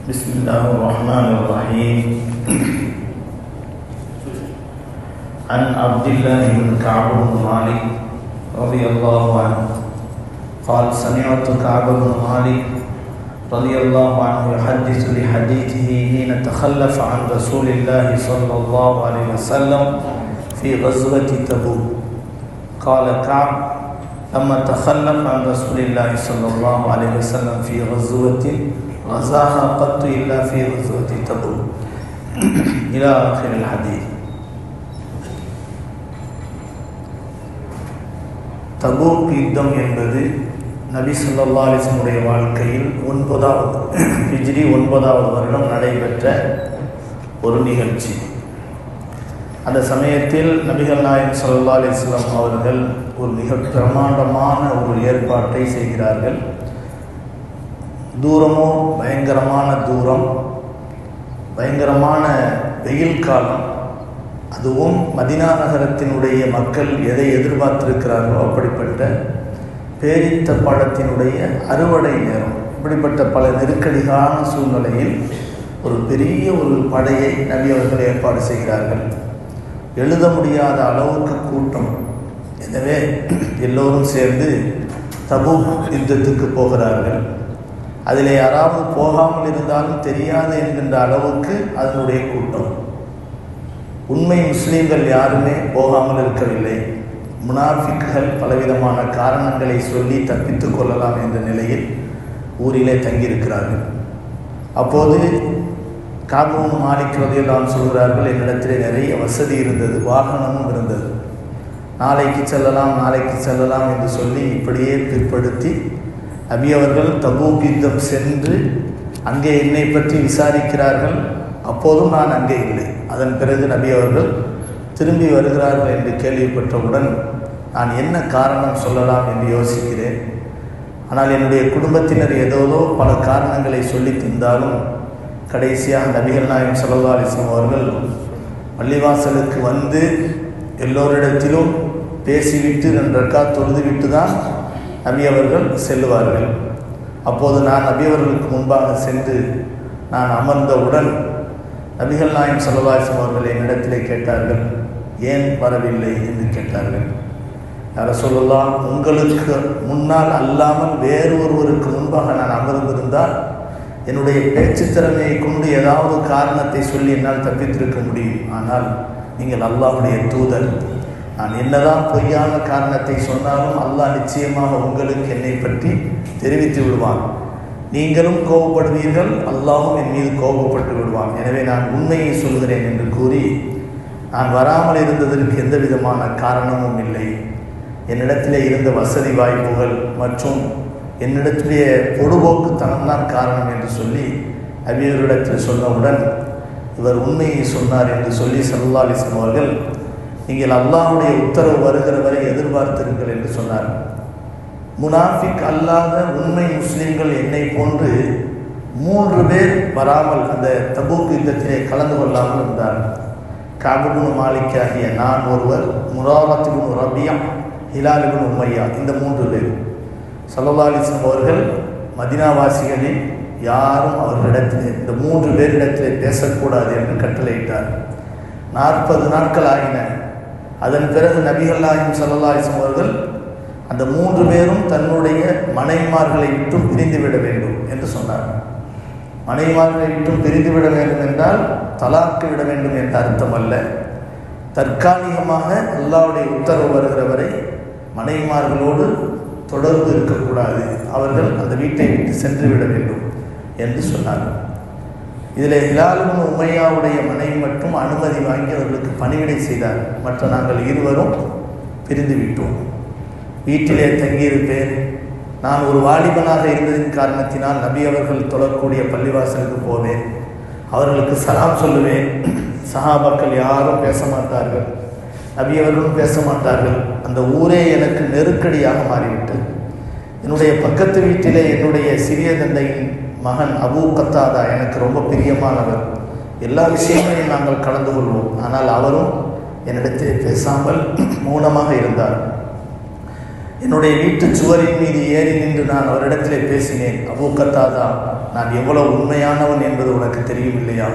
بسم الله الرحمن الرحيم. عن عبد الله بن كعب بن مالك رضي الله عنه قال سمعت كعب بن مالك رضي الله عنه يحدث بحديثه حين تخلف عن رسول الله صلى الله عليه وسلم في غزوة تبوك. قال كعب لما تخلف عن رسول الله صلى الله عليه وسلم في غزوة غزاها قط إلا في غزوة تبوك إلى آخر الحديث. Tabuk யுத்தம் என்பது நபி ஸல்லல்லாஹு அலைஹி வஸல்லம் வாழ்க்கையில் 9வது வருடம் நடைபெற்ற ஒரு நிகழ்ச்சி. அந்த சமயத்தில் நபிகள் நாயகம் ஸல்லல்லாஹு அலைஹி வஸல்லம் அவர்கள் ஒரு மிக பிரமாண்டமான ஒரு ஏற்பாட்டை செய்கிறார்கள். தூரமோ பயங்கரமான தூரம், பயங்கரமான வெயில் காலம், அதுவும் மதீனா நகரத்தினுடைய மக்கள் எதை எதிர்பார்த்திருக்கிறார்களோ அப்படிப்பட்ட பேரித்த பழத்தினுடைய அறுவடை நேரம். இப்படிப்பட்ட பல நெருக்கடியான சூழ்நிலையில் ஒரு பெரிய ஒரு படையை நபி அவர்கள் ஏற்பாடு செய்கிறார்கள். எழுத முடியாத அளவுக்கு கூட்டம். எனவே எல்லோரும் சேர்ந்து தபூக் யுத்தத்துக்கு போகிறார்கள். அதில் யாராவது போகாமல் இருந்தாலும் தெரியாது என்கின்ற அளவுக்கு அதனுடைய கூட்டம். உண்மை முஸ்லீம்கள் யாருமே போகாமல் இருக்கவில்லை. முனாஃபிக்குகள் பலவிதமான காரணங்களை சொல்லி தப்பித்து கொள்ளலாம் என்ற நிலையில் ஊரிலே தங்கியிருக்கிறார்கள். அப்போது கஅப் இப்னு மாலிக் ரலியல்லாஹு அன்ஹு சொல்கிறார்கள், என்னிடத்திலே நிறைய வசதி இருந்தது, வாகனமும் இருந்தது. நாளைக்கு செல்லலாம் என்று சொல்லி இப்படியே பிற்படுத்தி நபி அவர்கள் தபூக் யுத்தம் சென்று அங்கே என்னை பற்றி விசாரிக்கிறார்கள். அப்போதும் நான் அங்கே இல்லை. அதன் பிறகு நபி அவர்கள் திரும்பி வருகிறார்கள் என்று கேள்விப்பட்டவுடன் நான் என்ன காரணம் சொல்லலாம் என்று யோசிக்கிறேன். ஆனால் என்னுடைய குடும்பத்தினர் ஏதோ பல காரணங்களை சொல்லி தந்தாலும் கடைசியாக நபிகள் நாயகம் ஸல்லல்லாஹு அலைஹி வஸல்லம் அவர்கள் பள்ளிவாசலுக்கு வந்து எல்லோரிடத்திலும் பேசிவிட்டு 2 ரக்காத் தொழுதுவிட்டு தான் நபி அவர்கள் செல்லுவார்கள். அப்போது நான் நபி அவர்களுக்கு முன்பாக சென்று நான் அமர்ந்தவுடன் நபிகள் நாயகம் ஸல்லல்லாஹு அலைஹி வஸல்லம் அவர்கள் என்னிடத்திலே கேட்டார்கள், ஏன் வரவில்லை என்று கேட்டார்கள். யா ரசூலல்லாஹ், உங்களுக்கு முன்னால் அல்லாமல் வேறு ஒருவருக்கு முன்பாக நான் அமர்ந்திருந்தால் என்னுடைய பேச்சு திறமையை கொண்டு ஏதாவது காரணத்தை சொல்லி என்னால் தப்பித்திருக்க முடியும். ஆனால் நீங்கள் அல்லாஹ்வுடைய தூதர். நான் என்னதான் பொய்யான காரணத்தை சொன்னாலும் அல்லாஹ் நிச்சயமாக உங்களுக்கு என்னை பற்றி தெரிவித்து விடுவான். நீங்களும் கோபப்படுவீர்கள், அல்லாஹும் என் மீது கோபப்பட்டு விடுவான். எனவே நான் உண்மையை சொல்கிறேன் என்று கூறி நான் வராமல் இருந்ததற்கு எந்த விதமான காரணமும் இல்லை. என்னிடத்திலே இருந்த வசதி வாய்ப்புகள் மற்றும் என்னிடத்திலே பொடுபோக்குத்தனம் தான் காரணம் என்று சொல்லி நபியவரிடத்தில் சொன்னவுடன் இவர் உண்மையை சொன்னார் என்று சொல்லி ஸல்லல்லாஹு அலைஹி வஸல்லம் அவர்கள், நீங்கள் அல்லாஹ்வுடைய உத்தரவு வருகிற வரை எதிர்பார்த்திருங்கள் என்று சொன்னார். முனாஃபிக் அல்லாத உண்மை முஸ்லிம்கள் என்னை போன்று 3 பேர் வராமல் அந்த தபூக் யுத்தத்திலே கலந்து கொள்ளாமல் இருந்தார். கஅப் இப்னு மாலிக் ஆகிய நான் ஒருவர், முராரத் இப்னு ரபியா, ஹிலால் இப்னு உமையா, இந்த 3 பேர். ஸல்லல்லாஹு அலைஹி வஸல்லம் அவர்கள் மதீனாவாசிகளில் யாரும் அவர்களிடத்திலே இந்த 3 பேரிடத்திலே பேசக்கூடாது என்று கட்டளையிட்டார். 40 நாட்கள் ஆகின. அதன் பிறகு நபிகள் நாயகம் ஸல்லல்லாஹு அலைஹி வஸல்லம் அவர்கள் அந்த 3 பேரும் தன்னுடைய மனைவிமார்களை விட்டும் பிரிந்துவிட வேண்டும் என்று சொன்னார். மனைவிமார்களை விட்டும் பிரிந்துவிட வேண்டும் என்றால் தலாக்கு விட வேண்டும் என்ற அர்த்தம் அல்ல. தற்காலிகமாக அல்லாஹ்வுடைய உத்தரவு வருகிற வரை மனைவிமார்களோடு தொடர்பு இருக்கக்கூடாது, அவர்கள் அந்த வீட்டை விட்டு சென்று விட வேண்டும் என்று சொன்னார்கள். இதில் ஹிலால் இப்னு உமையாவுடைய மனைவி மட்டும் அனுமதி வாங்கி அவர்களுக்கு பணிவிடை செய்தார். மற்ற நாங்கள் இருவரும் பிரிந்து விட்டோம். வீட்டிலே தங்கியிருப்பேன். நான் ஒரு வாலிபனாக இருந்ததின் காரணத்தினால் நபி அவர்கள் தொழக்கூடிய பள்ளிவாசலுக்கு போவேன், அவர்களுக்கு சலாம் சொல்லுவேன். சஹாபாக்கள் யாரும் பேச மாட்டார்கள், நபி அவர்களும் பேச மாட்டார்கள். அந்த ஊரே எனக்கு நெருக்கடியாக மாறிவிட்டது. என்னுடைய பக்கத்து வீட்டிலே என்னுடைய சிறிய தந்தையின் மகன் அபூ கத்தாதா எனக்கு ரொம்ப பிரியமானவர். எல்லா விஷயங்களையும் நாங்கள் கலந்து கொள்வோம். ஆனால் அவரும் என்னிடத்தில் பேசாமல் மௌனமாக இருந்தார். என்னுடைய வீட்டு சுவரின் மீது ஏறி நின்று நான் அவரிடத்திலே பேசினேன், அபூ கத்தாதா, நான் எவ்வளவு உண்மையானவன் என்பது உனக்கு தெரியும் இல்லையா?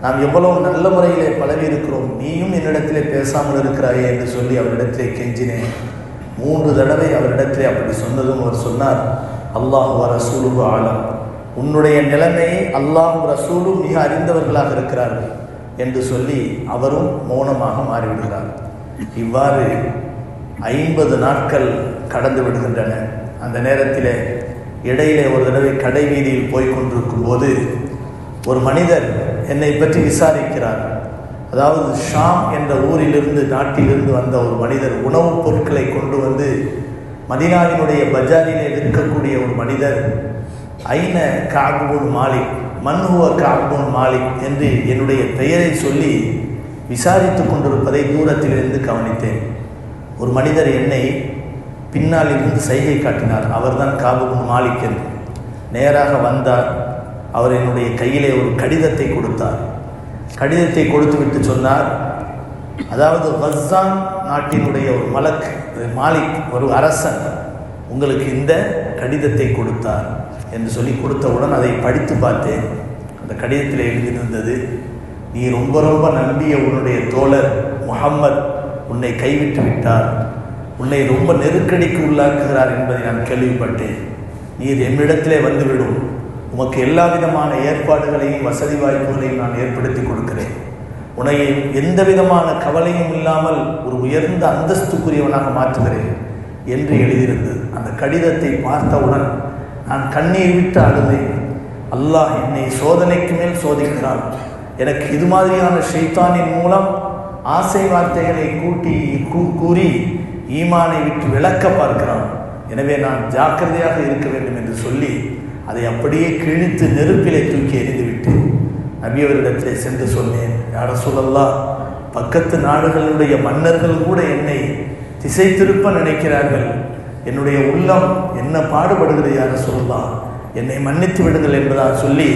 நாம் எவ்வளவு நல்ல முறையிலே பழகி இருக்கிறோம், நீயும் என்னிடத்திலே பேசாமல் இருக்கிறாயே என்று சொல்லி அவரிடத்திலே கெஞ்சினேன். 3 தடவை அவரிடத்திலே அப்படி சொன்னதும் அவர் சொன்னார், அல்லாஹ் வ ரசூலுஹு ஆலம், உன்னுடைய நிலைமையை அல்லாஹ் ரசூலும் மிக அறிந்தவர்களாக இருக்கிறார்கள் என்று சொல்லி அவரும் மௌனமாக மாறிவிடுகிறார். இவ்வாறு 50 நாட்கள் கடந்து விடுகின்றன. அந்த நேரத்தில் இடையிலே ஒரு தடவை கடை வீதியில் போய்கொண்டிருக்கும் போது ஒரு மனிதர் என்னை பற்றி விசாரிக்கிறார். அதாவது ஷாம் என்ற ஊரிலிருந்து, நாட்டிலிருந்து வந்த ஒரு மனிதர் உணவுப் பொருட்களை கொண்டு வந்து மதீனாவினுடைய பஜாரிலே விற்கக்கூடிய ஒரு மனிதர், ஐன கஅப் பின் மாலிக், மன் ஹுவ கஅப் பின் மாலிக் என்று என்னுடைய பெயரை சொல்லி விசாரித்து கொண்டிருப்பதை தூரத்திலிருந்து கவனித்தேன். ஒரு மனிதர் என்னை பின்னால் இருந்து சைகை காட்டினார், அவர்தான் கஅப் பின் மாலிக் என்று. நேராக வந்தார். அவர் என்னுடைய கையிலே ஒரு கடிதத்தை கொடுத்தார். கடிதத்தை கொடுத்து விட்டு சொன்னார், அதாவது கஸ்ஸான் நாட்டினுடைய ஒரு மாலிக், ஒரு அரசன் உங்களுக்கு இந்த கடிதத்தை கொடுத்தார் என்று சொல்லி கொடுத்தவுடன் அதை படித்து பார்த்தேன். அந்த கடிதத்தில் எழுதியிருந்தது, நீ ரொம்ப ரொம்ப நம்பிய உன்னுடைய தோழர் முஹம்மத் உன்னை கைவிட்டு விட்டார், உன்னை ரொம்ப நெருக்கடிக்கு உள்ளாக்குகிறார் என்பதை நான் கேள்விப்பட்டேன். நீர் என்னிடத்திலே வந்துவிடும், உமக்கு எல்லா விதமான ஏற்பாடுகளையும் வசதி வாய்ப்புகளையும் நான் ஏற்படுத்தி கொடுக்கிறேன், உன்னை எந்த விதமான கவலையும் இல்லாமல் ஒரு உயர்ந்த அந்தஸ்துக்குரியவனாக மாற்றுகிறேன் என்று எழுதியிருந்தது. அந்த கடிதத்தை பார்த்தவுடன் நான் கண்ணீர் விட்டு அழுதேன். அல்லாஹ் என்னை சோதனைக்கு மேல் சோதிக்கிறான். எனக்கு இது மாதிரியான ஷைத்தானின் மூலம் ஆசை வார்த்தைகளை கூறி ஈமானை விட்டு விளக்க பார்க்கிறான். எனவே நான் ஜாக்கிரதையாக இருக்க வேண்டும் என்று சொல்லி அதை அப்படியே கிழித்து நெருப்பிலே தூக்கி எறிந்துவிட்டு நபி அவரிடத்திலே சென்று சொன்னேன், யா ரசூலல்லாஹ், பக்கத்து நாடுகளுடைய மன்னர்கள் கூட என்னை திசை திருப்ப நினைக்கிறார்கள், என்னுடைய உள்ளம் என்ன பாடுபடுகிறது யா ரசூலல்லாஹ், என்னை மன்னித்து விடுங்கள் என்பதாக சொல்லி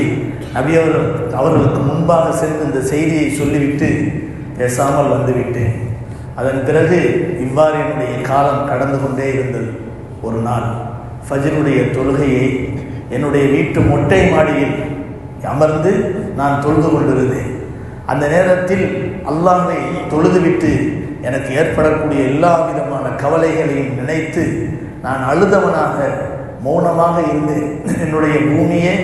நபி அவர்களுக்கு முன்பாக சென்று இந்த செய்தியை சொல்லிவிட்டு பேசாமல் வந்துவிட்டேன். அதன் பிறகு இவ்வாறு என்னுடைய காலம் கடந்து கொண்டே இருந்தது. ஒரு நாள் ஃபஜ்ருடைய தொழுகையை என்னுடைய வீட்டு மொட்டை மாடியில் அமர்ந்து நான் தொழுது கொண்டிருந்தேன். அந்த நேரத்தில் அல்லாஹ்வை தொழுதுவிட்டு எனக்கு ஏற்படக்கூடிய எல்லா விதமான கவலைகளையும் நினைத்து நான் அழுதவனாக மௌனமாக இருந்தேன். என்னுடைய பூமியே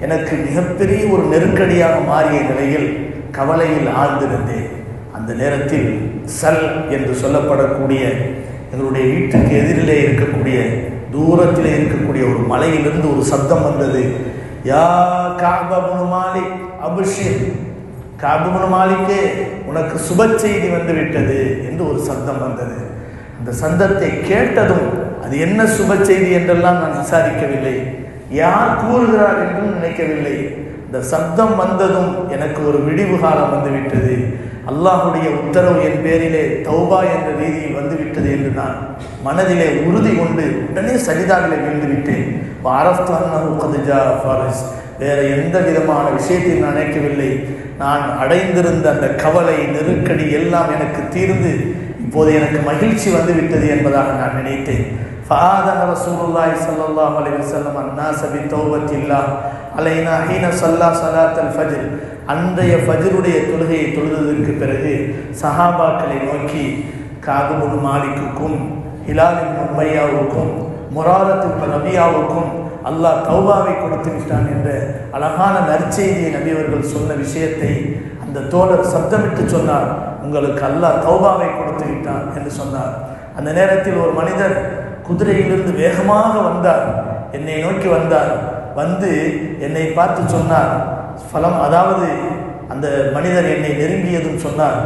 எனக்கு மிகப்பெரிய ஒரு நெருக்கடியாக மாறிய நிலையில் கவலையில் ஆழ்ந்திருந்தேன். அந்த நேரத்தில் சல் என்று சொல்லப்படக்கூடிய எங்களுடைய வீட்டுக்கு எதிரிலே இருக்கக்கூடிய தூரத்திலே இருக்கக்கூடிய ஒரு மலையிலிருந்து ஒரு சப்தம் வந்தது. யா கஅப் பின் மாலிக் அப்ஷிர், கஅப் பின் மாலிக்கே உனக்கு சுப செய்தி வந்து விட்டது என்று ஒரு சப்தம் வந்தது. அந்த சத்தத்தை கேட்டதும் அது என்ன சுப செய்தி என்றெல்லாம் நான் விசாரிக்கவில்லை, யார் கூறுகிறார் என்றும் நினைக்கவில்லை. இந்த சப்தம் வந்ததும் எனக்கு ஒரு விடிவு காலம் வந்துவிட்டது, அல்லாஹுடைய உத்தரவு என் பேரிலே தௌபா என்ற ரீதியில் வந்துவிட்டது என்று நான் மனதிலே உறுதி கொண்டு உடனே சஜிதாவிலே விழுந்துவிட்டேன். வேறு எந்த விதமான விஷயத்தையும் நான் நினைக்கவில்லை. நான் அடைந்திருந்த அந்த கவலை நெருக்கடி எல்லாம் எனக்கு தீர்ந்து இப்போது எனக்கு மகிழ்ச்சி வந்துவிட்டது என்பதாக நான் நினைத்தேன். فآذن رسول الله صلى الله عليه وسلم الناس بتوبة الله علينا حين صلى صلاة الفجر. அன்றைய ஃபஜ்ருடைய தொழுகையை தொழுததற்கு பிறகு சஹாபாக்களை நோக்கி கஅப் பின் மாலிக்குக்கும் ஹிலால் இப்னு உமையாவுக்கும் முராரத் இப்னு ரபியாவுக்கும் அல்லாஹ் தௌபாவை கொடுத்து விட்டான் என்ற அழகான நற்செய்தியை நபி அவர்கள் சொன்ன விஷயத்தை அந்த தோழர் சப்தமிட்டு சொன்னார், உங்களுக்கு அல்லாஹ் தௌபாவை கொடுத்து விட்டான் என்று சொன்னார். அந்த நேரத்தில் ஒரு மனிதர் குதிரையிலிருந்து வேகமாக வந்தார், என்னை நோக்கி வந்தார். வந்து என்னை பார்த்து சொன்னார், அதாவது அந்த மனிதர் என்னை நெருங்கியதும் சொன்னார்,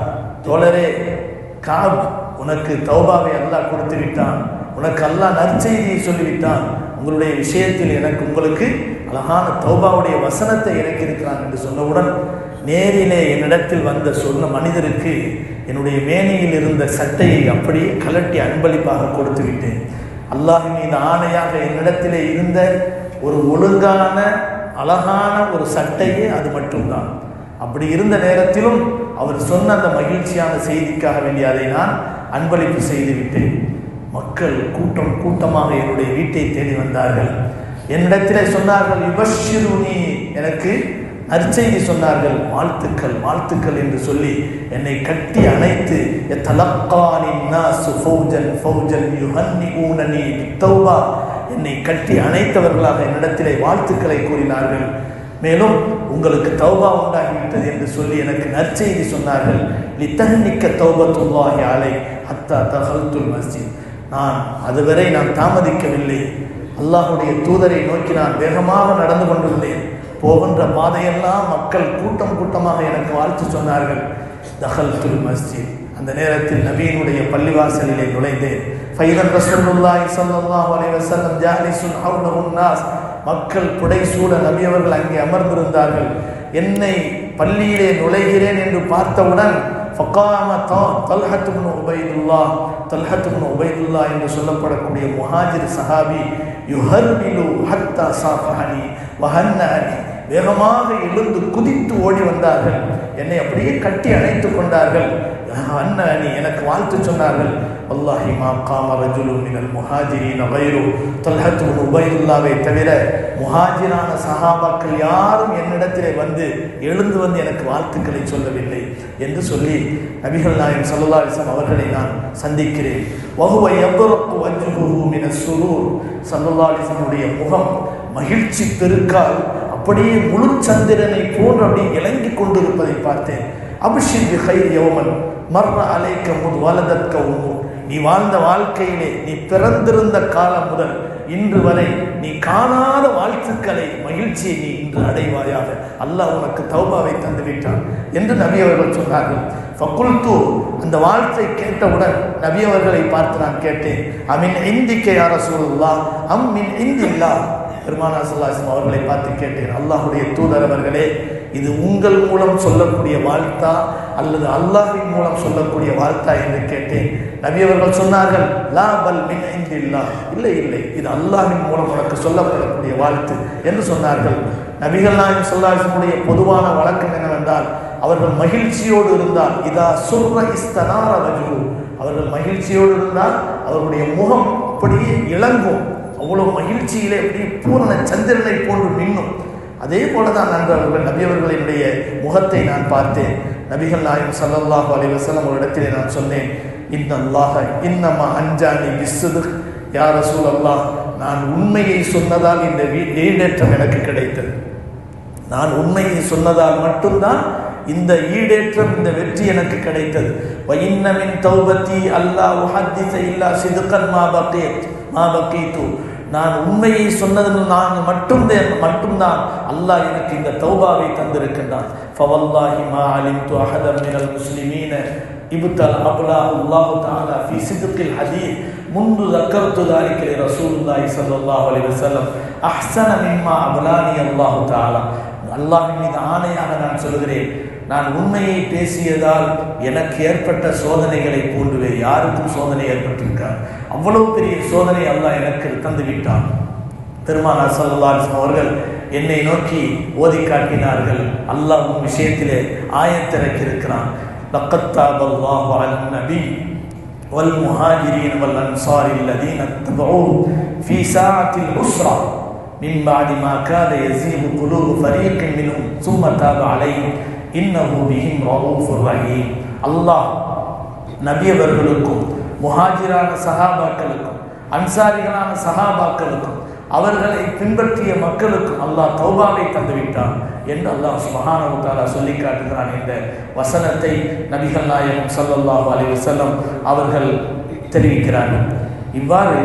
தோழரே கஅப், உனக்கு தௌபாவை அல்லாஹ் கொடுத்து விட்டான், உனக்கு அல்லாஹ் நற்செய்தியை சொல்லிவிட்டான், உங்களுடைய விஷயத்தில் உங்களுக்கு அழகான தௌபாவுடைய வசனத்தை இறக்கியிருக்கிறான் என்று சொன்னவுடன் நேரிலே என்னிடத்தில் சொன்ன மனிதருக்கு என்னுடைய மேனியில் இருந்த சட்டையை அப்படியே கலட்டி அன்பளிப்பாக கொடுத்து விட்டேன். அல்லாஹ் மீது ஆணையாக என்னிடத்திலே இருந்த ஒரு ஒழுங்கான அழகான ஒரு சட்டையே அது மட்டும்தான். அப்படி இருந்த நேரத்திலும் அவர் சொன்ன அந்த மகிழ்ச்சியான செய்திக்காக வேண்டிய அதை நான் அன்பளிப்பு செய்து விட்டேன். மக்கள் கூட்டம் கூட்டமாக என்னுடைய வீட்டை தேடி வந்தார்கள். என்னிடத்தில் சொன்னார்கள், யுபஷ்ஷிருனி, எனக்கு நற்செய்தி சொன்னார்கள், வாழ்த்துக்கள் வாழ்த்துக்கள் என்று சொல்லி என்னை கட்டி அணைத்து, என்னை கட்டி அணைத்தவர்களாக என்னிடத்திலே வாழ்த்துக்களை கூறினார்கள். மேலும் உங்களுக்கு தௌபா உண்டாகிவிட்டது என்று சொல்லி எனக்கு நற்செய்தி சொன்னார்கள். லித்தஹ்னிக்க தௌபத்துல்லாஹி அலை ஹத்தா தஹல்துல் மஸ்ஜித். அதுவரை நான் தாமதிக்கவில்லை. அல்லாஹுடைய தூதரை நோக்கி நான் வேகமாக நடந்து கொண்டிருந்தேன். போகின்ற பாதையெல்லாம் மக்கள் கூட்டம் கூட்டமாக எனக்கு வாழ்த்து சொன்னார்கள். தஹல்துல் மஸ்ஜித். அந்த நேரத்தில் நபியினுடைய பள்ளிவாசலிலே நுழைந்தேன். ஃபைதன் ரசூலுல்லாஹி ஸல்லல்லாஹு அலைஹி வஸல்லம் ஜாலிசுன் ஹவ்லஹுன் நாஸ். மக்கள் புடைசூழ நபி அவர்கள் அங்கே அமர்ந்திருந்தார்கள். என்னை பள்ளியிலே நுழைகிறேன் என்று பார்த்தவுடன் ஃபகாம தல்ஹத் இப்னு உபைதுல்லாஹ் என்று சொல்லப்படக்கூடிய முஹாஜிர் சஹாபி யுஹர்மிலு ஹத்தா சாஃபஹனி வஹன்னஹனி, வேகமாக எழுந்து குதித்து ஓடி வந்தார்கள். என்னை அப்படியே கட்டி அணைத்துக் கொண்டார்கள். அன்னி, எனக்கு வாழ்த்து சொன்னார்கள். வல்லாஹி மா காம ரஜுலுன் மினல் முஹாஜிரீன கைரு தல்ஹத் இப்னு உபைதுல்லாவை தவிர முஹாஜிரான சஹாபாக்கள் யாரும் என்னிடத்திலே எழுந்து வந்து எனக்கு வாழ்த்துக்களை சொல்லவில்லை என்று சொல்லி நபிகள் நாயகம் ஸல்லல்லாஹு அலைஹி வஸல்லம் அவர்களை நான் சந்திக்கிறேன். வஹுவ யப்ரகு வஜ்ஹுஹு மினஸ் சுரூர். ஸல்லல்லாஹு அலைஹி வஸல்லம் முகம் மகிழ்ச்சி பெருக்கால் அப்படியே முழு சந்திரனை போன்று அப்படியே இலங்கி கொண்டிருப்பதை பார்த்தேன். அபிஷிர் பி கைர் யௌமன் மர்ர அலைக்க முத் வலதத்க உம்மு. நீ வாழ்ந்த வாழ்க்கையிலே, நீ பிறந்திருந்த காலம் முதல் இன்று வரை நீ காணாத வாழ்த்துக்களை, மகிழ்ச்சியை நீ இன்று அடைவாயாக. அல்லாஹ் உனக்கு தௌபாவை தந்து விட்டான் என்று நபி அவர்கள் சொன்னார்கள். ஃபகுல்து, அந்த வாழ்த்தை கேட்டவுடன் நபி அவர்களை பார்த்து நான் கேட்டேன், அமின் இந்திக்க யா ரசூலுல்லாஹ் அம் மின் இந்தில்லாஹ். பெருமானார் ஸல்லல்லாஹு அலைஹி வஸல்லம் அவர்களை பார்த்து கேட்டேன், அல்லாஹ்வுடைய தூதர் அவர்களே, இது உங்கள் மூலம் சொல்லக்கூடிய வாழ்த்தா அல்லது அல்லாஹ்வின் மூலம் சொல்லக்கூடிய வாழ்த்தா என்று கேட்டேன். நபி அவர்கள் சொன்னார்கள், லா பல் மின் இந்தில்லாஹ், இல்லை இல்லை, இது அல்லாஹ்வின் மூலம் உனக்கு சொல்லப்படக்கூடிய வாழ்த்து என்று சொன்னார்கள். நபிகள் நாயகம் ஸல்லல்லாஹு அலைஹி வஸல்லம் பொதுவான வழக்கம் என்னவென்றால், அவர்கள் மகிழ்ச்சியோடு இருந்தால் இதா சுர்ர இஸ்தனார வஜ்ஹு, அவர்கள் மகிழ்ச்சியோடு இருந்தால் அவர்களுடைய முகம் அப்படியே இளங்கும். அவ்வளவு மகிழ்ச்சியிலே அப்படியே பூரண சந்திரனை போன்று மின்னும். அதே போலதான் நண்பர்கள் நபி அவர்களினுடைய முகத்தை நான் பார்த்தேன். நபிகள் நாயகம் ஸல்லல்லாஹு அலைஹி வஸல்லம் ஒரு இடத்திலே நான் சொன்னேன், இன்னல்லாஹ இன்னமா அன்ஜானி பிஸ்ஸித்க் யா ரசூலல்லாஹ், நான் உண்மையை சொன்னதால் இந்த ஈடேற்றம் எனக்கு கிடைத்தது. நான் உண்மையை சொன்னதால் மட்டும்தான் இந்த ஈடேற்றம், இந்த வெற்றி எனக்கு கிடைத்தது. வஇன்ன மின் தௌபதி அல்லாஹ் உஹத்திஸ இல்லா சித்கன் மா பகீது. நான் உண்மையை சொன்னது நான் மட்டும்தான் அல்லாஹ் எனக்கு இந்த தௌபாவை தந்திருக்கின்றான். ஃபவல்லாஹி மா அலிம்து அஹதன் மினல் முஸ்லிமீன இப்தல் அப்லாஹு அல்லாஹு தஆலா ஃபீ சித்கில் ஹதீஸ் முந்து ذكرت ذلك لرسولல்லாஹி ஸல்லல்லாஹு அலைஹி வஸல்லம் அஹ்ஸன மிம்மா அப்லானி அல்லாஹு தஆலா. அல்லாஹ்வின் மீது ஆணையாக நான் சொல்கிறேன், நான் உண்மையை பேசியதால் எனக்கு ஏற்பட்ட சோதனைகளை போன்றுவே யாருக்கும் சோதனை ஏற்பட்டிருக்கார். அவ்வளவு பெரிய சோதனை அல்லாஹ் எனக்கு தந்து விட்டான். பெருமானார் ஸல்லல்லாஹு அலைஹி வஸல்லம் அவர்கள் என்னை நோக்கி ஓதி காட்டினார்கள், அல்லாஹ் உன் விஷயத்திலே ஆயத்திறக்கி இருக்கிறான். லக்கத் தாபல்லாஹு அலன் நபி வல் முஹாஜிரீன் வல் அன்சாரி அல்லதீன தபஊ ஃபீ சாஅத்தில் உஸ்ரா மின் பஅதி மா காத யஸீகு குலூபு ஃபரீகின் மின்ஹும் ஸும்ம தாப அலைஹிம் இன்னஹு பிஹிம் ரഊஃபுர் ரஹீம். அல்லாஹ் நபி அவர்களுக்கும் முஹாஜிரான சஹாபாக்களுக்கும் அன்சாரிகளான சஹாபாக்களுக்கும் அவர்களை பின்பற்றிய மக்களுக்கும் அல்லாஹ் தௌபாவை தந்துவிட்டான் என்று அல்லாஹ் சுப்ஹானஹு வ தஆலா சொல்லி காட்டுகிறான். இந்த வசனத்தை நபிகள் நாயகம் ஸல்லல்லாஹு அலைஹி வஸல்லம் அவர்கள் தெரிவிக்கிறார்கள். இவ்வாறு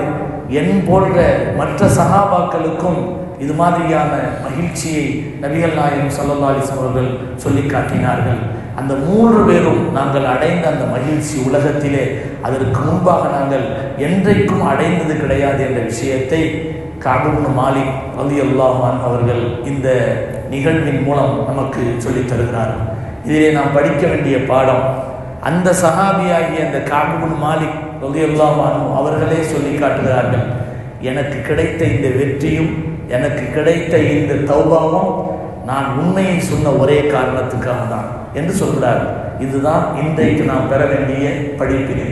என் போன்ற மற்ற சஹாபாக்களுக்கும் இது மாதிரியான மகிழ்ச்சியை நபிகள் நாயகம் ஸல்லல்லாஹு அலைஹி வஸல்லம் அவர்கள் சொல்லி காட்டினார்கள். அந்த 3 பேரும் நாங்கள் அடைந்த அந்த மகிழ்ச்சி உலகத்திலே அதற்கு முன்பாக நாங்கள் என்றைக்கும் அடைந்தது கிடையாது என்ற விஷயத்தை கஅப் இப்னு மாலிக் ரலியல்லாஹு அன்ஹு அவர்கள் இந்த நிகழ்வின் மூலம் நமக்கு சொல்லித் தருகிறார்கள். இதிலே நாம் படிக்க வேண்டிய பாடம், அந்த சஹாபியாகிய அந்த கஅப் இப்னு மாலிக் ரலியல்லாஹு அன்ஹு அவர்களே சொல்லி காட்டுகிறார்கள், எனக்கு கிடைத்த இந்த வெற்றியும் எனக்கு கிடைத்த இந்த தௌபாவும் நான் உண்மையை சொன்ன ஒரே காரணத்துக்காக தான் என்று சொல்கிறார். இதுதான் இன்றைக்கு நாம் பெற வேண்டிய படிப்பினை.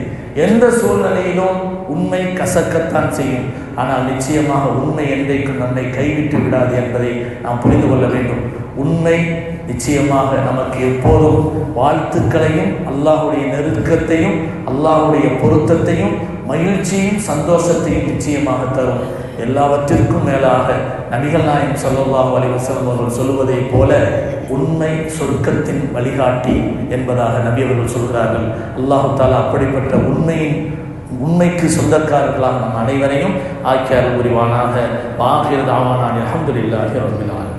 எந்த சூழ்நிலையிலும் உண்மை கசக்கத்தான் செய்யும். ஆனால் நிச்சயமாக உண்மை என்றைக்கும் நம்மை கைவிட்டு விடாது என்பதை நாம் புரிந்து கொள்ள வேண்டும். உண்மை நிச்சயமாக நமக்கு எப்போதும் வாழ்த்துக்களையும் அல்லாஹுடைய நெருக்கத்தையும் அல்லாஹுடைய பொருத்தத்தையும் மகிழ்ச்சியும் சந்தோஷத்தையும் நிச்சயமாக தரும். எல்லாவற்றிற்கும் மேலாக நபிகள் நாயகம் ஸல்லல்லாஹு அலைஹி வஸல்லம் அவர்கள் சொல்வதைப் போல உண்மை சொர்க்கத்தின் வழிகாட்டி என்பதாக நபி அவர்கள் சொல்கிறார்கள். அல்லாஹு தஆலா அப்படிப்பட்ட உண்மைக்கு சொந்தக்காரர்களாக நம் அனைவரையும் ஆக்கி அருள் புரிவானாக. வாஹிர் தாவானா அல்ஹம்துலில்லாஹி ரப்பில் ஆலமீன்.